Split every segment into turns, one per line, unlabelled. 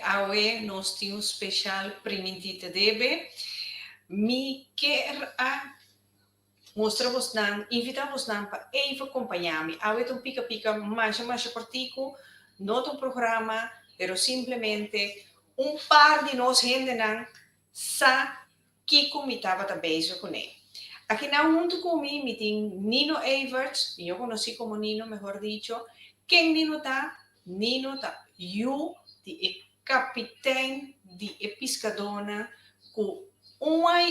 Awe nós temos um especial primitita debe. Me quer a mostrar-vos não, invitar-vos não para even acompanhar-me. Awe um pica-pica mais partico, não um programa, pero simplesmente par de nós gente não sa que comitava também com ele. Aqui na junto comigo me tem Nino Everts, eu conheci como Nino, melhor dicho. Quem Nino tá? Nino tá. Eu de capitão de pescadora com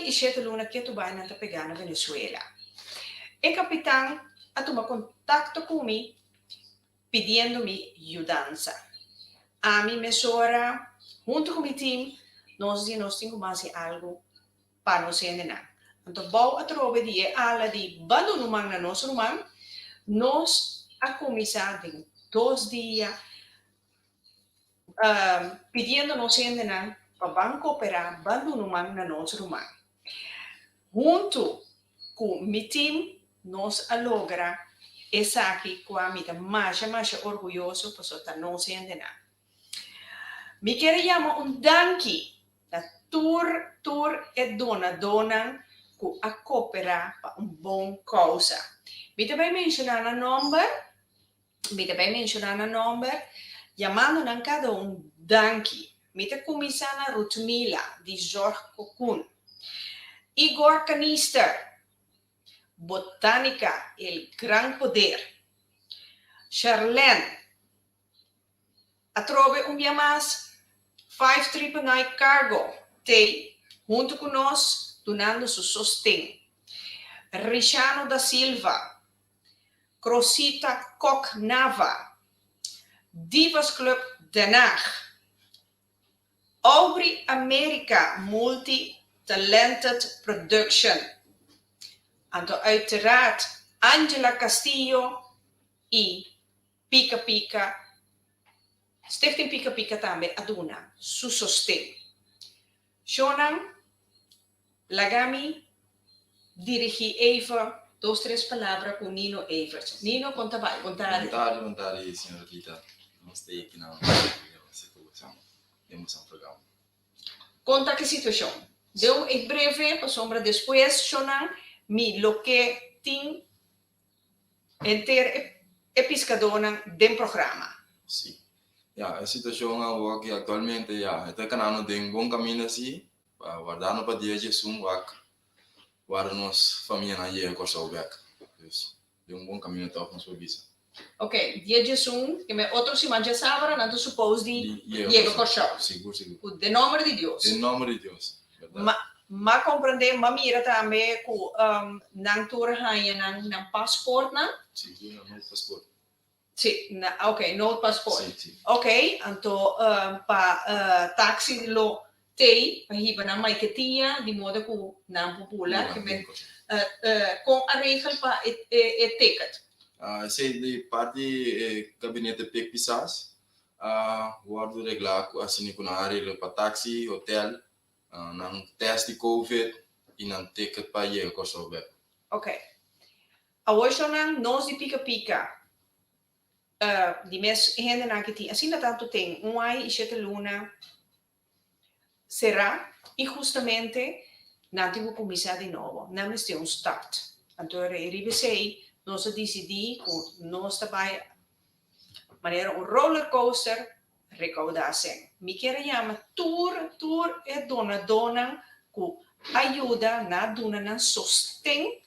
e 7 luna que tu vai na pegar na Venezuela. E capitão a tomar contato comigo pedindo-me ajudança. A minha mesora, junto com o meu time, nós temos mais algo para nos ensinar. Então, vou através de ala de bando no man na nosso man, nós a começar em 2 dias pedindo nos ensinar para cooperar bando no man na nosso man. Junto com o meu time, nós a logra essa aqui com a minha mais orgulhoso por estar nos ensinar. Me quero chamar danke da tour e dona que a cooperar para bom causa. Me também mencionar o nome, chamando na cada danke. Me te começar na Rutmila, de Jorge Cocun. Igor Canister, Botânica, El Gran Poder. Charlene, a trove dia mais, 599 Cargo, te, junto conosco, donando su sostén. Richano da Silva, Crosita Koch Nava, Divas Club Den Haag, Aubrey America Multi-Talented Production, en uiteraard Angela Castillo e Pica Pica, Stichting Pica Pica também aduna su sostén. Shonan, Lagami, dirigi even 2, 3 palavras com Nino Everts. Nino, conta vai, contare.
Contare, signora Rita. Non stai aqui na situação. Temos um programa.
Conta que situação. Deu em breve, para sombra depois, Shonan, me lo que tem inteiro e pescadona do programa.
Sim. A situação aqui atualmente, está canando de um bom caminho assim, guardando para dia de guarda nossa família na ilha Kosovo. De um bom caminho até com sua visa.
Ok, dia de que me outro se manja sabra, não supôs de Diego Kosovo.
Seguro.
De nome de Deus.
De nome de Deus.
Ma compreender, ma mira também que não tour haia não passport não?
Sim, não passport.
Sim, ok, no passport.
Sim.
Ok, então para taxi lo tei, para hiba na maiketia, de modo que não popular, que men com a regra para ticket.
Sei de parte gabinete PEC Pisas, guardo reglar assim com a área para taxi, hotel, não teste de COVID e não ticket para ir Kosovo.
Ok. Hoje nós de pica-pica. Die mensen henden aan het assim dat tanto tem ai e 7 luna será e justamente não tenho começar de novo não me tem start então eu sei nós decidi que nós trabalha maneira roller coaster recaudação me quer chamar tour e dona que ajuda na dona na sostém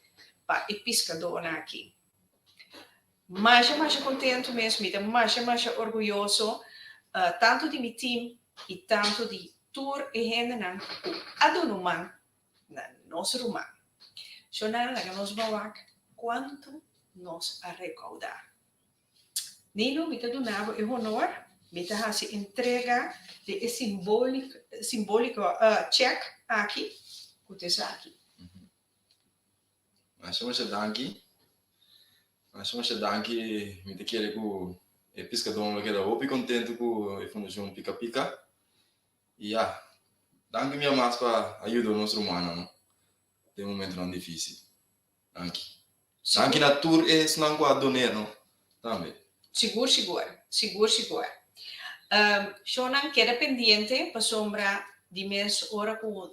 para e pescadora aqui. Mais contente mesmo, mais orgulhoso, tanto de meu time e tanto de tour e gente não, adonuman na nosso rumã. Shona, nós vamos quanto nós a recaudar. Nino, me donava o honor, me se entrega de simbólico check aqui, o aqui.
Mas somos danke. Somos danke, me te quero que pescador que da hopi contente com a fundação Pica Pica. E danke minha mais para ajudar o nosso humano, não? Tem momento não difícil. Danke. Danke na tour é não com a doner, não? Também.
Seguro. Shonan queda pendiente para sombra de mes hora com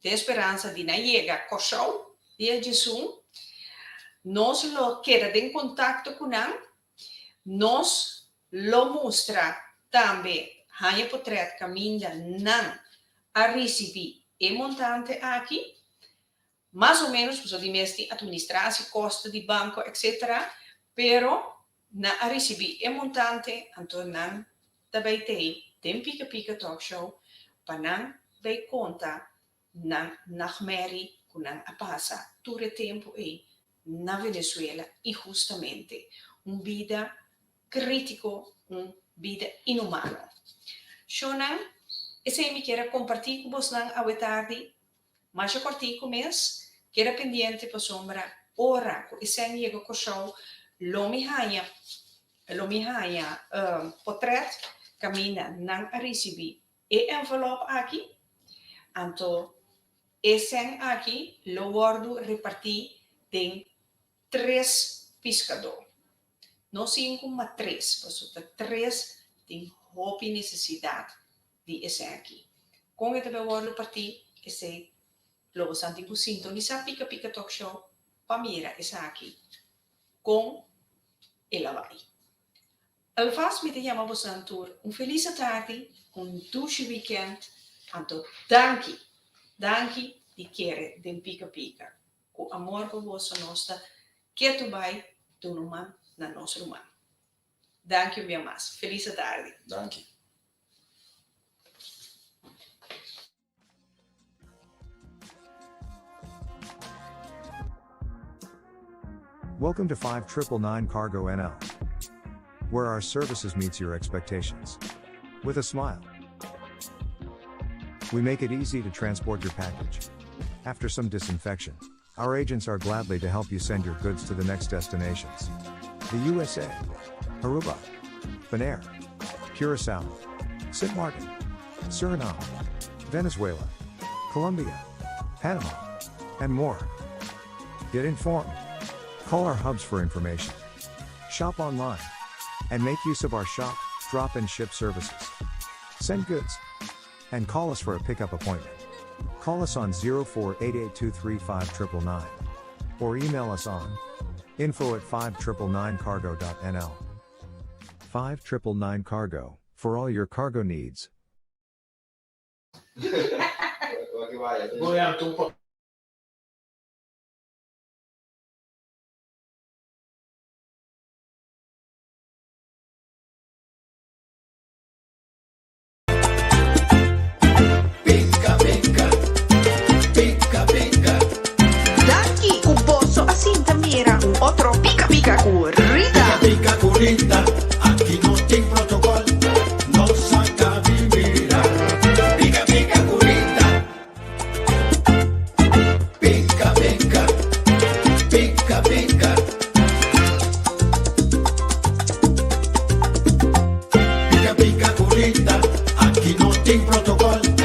de esperança de não chegar coxão dia Jesus. Nós lo queda em contato com ele. Nós lo mostra também hanya potret caminha não a receber e montante aqui. Mais ou menos, por de mestre administração, custo de banco, etc. Pero na a receber e montante, então não também tem pica talk show, para não dar conta, não nachmeri, com não a passa, todo o tempo aí, na Venezuela, injustamente, vida crítico, vida inumana. Shonan, esse me quer compartilhar com vocês a tarde, mas eu cortei com mês, quero pendente para sombra, ora, esse me chega com show, lo me hanya, portrait, caminha, não a receber, e envelope aqui, então, esse aqui, lo guardo repartir em 3 pescadores. Não 5, mas 3, porque 3 tem roupa e necessidade de esse aqui. Com esse guardo partir, esse logo santi por sintonizar pica talk show, para mira esse aqui, com ela vai. Alvast me te chama você tour, feliz tarde, douce weekend, então, danke de querer de pica, com amor por você nossa, que tu vai, tu não man, na nossa humana. Danke meu mais, feliz tarde.
Danke.
Welcome to 5999 Cargo NL, where our services meets your expectations. With a smile. We make it easy to transport your package. After some disinfection, our agents are gladly to help you send your goods to the next destinations. The USA, Aruba, Bonaire, Curacao, St. Martin, Suriname, Venezuela, Colombia, Panama, and more. Get informed. Call our hubs for information. Shop online. And make use of our shop, drop and ship services. Send goods. And call us for a pickup appointment. Call us on 0488235999. Or email us on info@5999cargo.nl. 5999 Cargo, for all your cargo needs.
Daqui o bolso assim mira outro pica corrida.
Pica corrida, aqui não tem protocolo, não saca de virar. Pica corrida. Pica. Pica corrida, aqui não tem protocolo.